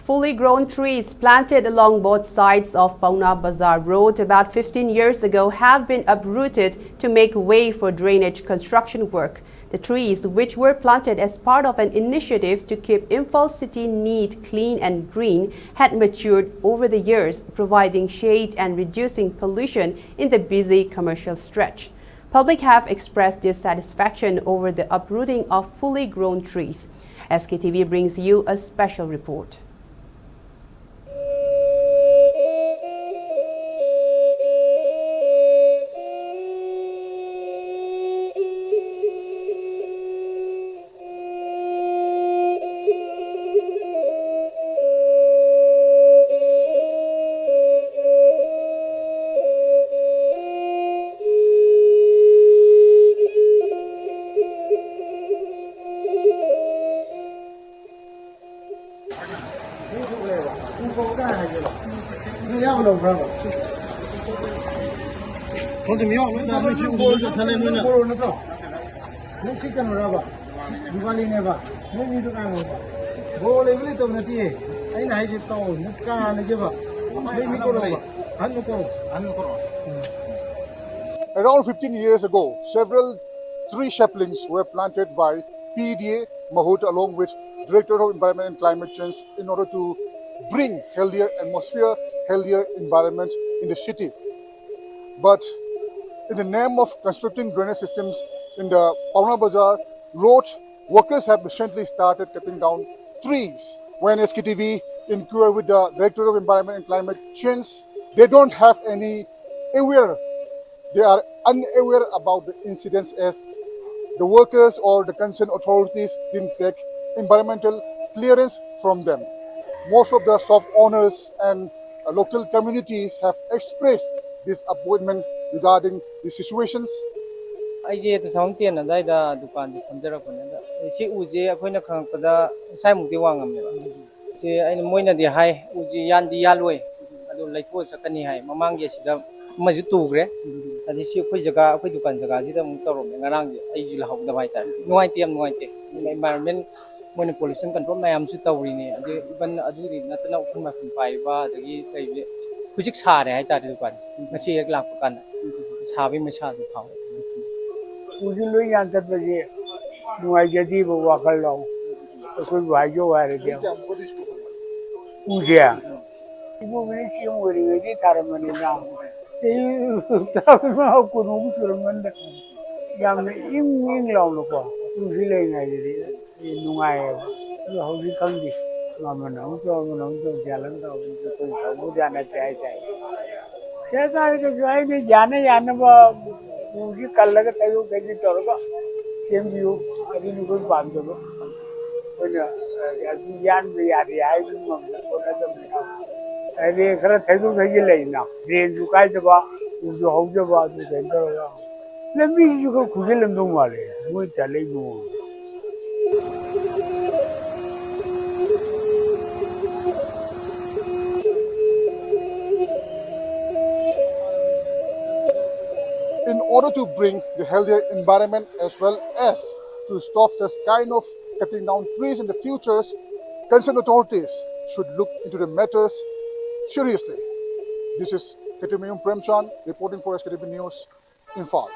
Fully grown trees planted along both sides of Paona Bazar Road about 15 years ago have been uprooted to make way for drainage construction work. The trees, which were planted as part of an initiative to keep Imphal city neat, clean and green, had matured over the years, providing shade and reducing pollution in the busy commercial stretch. Public have expressed dissatisfaction over the uprooting of fully grown trees. SKTV brings you a special report. Around 15 years ago, several tree saplings were planted by PEDA, Mahut, along with Director of Environment and Climate Change in order to bring healthier atmosphere, healthier environment in the city. But in the name of constructing drainage systems in the Paona Bazar road, workers have recently started cutting down trees. When SKTV inquired with the Director of Environment and Climate Change, they don't have any aware. They are unaware about the incidents as the workers or the concerned authorities didn't take environmental clearance from them. Most of the shop owners and local communities have expressed disappointment regarding the situations. I to sound ten and I dukan from there upon she uzi a point of Kankada Simon de Wangam. See, I know Moina de High Uji Yan de Yalway. I don't like what's a canny high. Mamang yes, the Mazutugre, and the ship Pujaga, Pudukanzaga, did a Mutoro, and around I usually have the white time. No idea, no idea. Environment. When the pollution control, I am Sutawini, even a duty, not enough from my fiber, which is hard, I thought it was. Machi a glass of gun. It's having my child power. Usually, answer the no idea of walk along. A good why you are again. Uzia. You will see him with a caramel now. You how could you remember? Young England, usually I did. Nungai how we come this Mamma Jalan Mudana Chai. Says I joined Jana Yanaba Muji Kalaga Tayu Kaji Torba came you a really good bundle. When Yan we are the island I read Tayu Vagilena, then you guide the bar, you hold the bar to the let me you go Kuzilam Dumale, which I lay more. In order to bring the healthier environment as well as to stop such kind of cutting down trees in the futures, concerned authorities should look into the matters seriously. This is SKTV Premchan reporting for SKTV News, Imphal.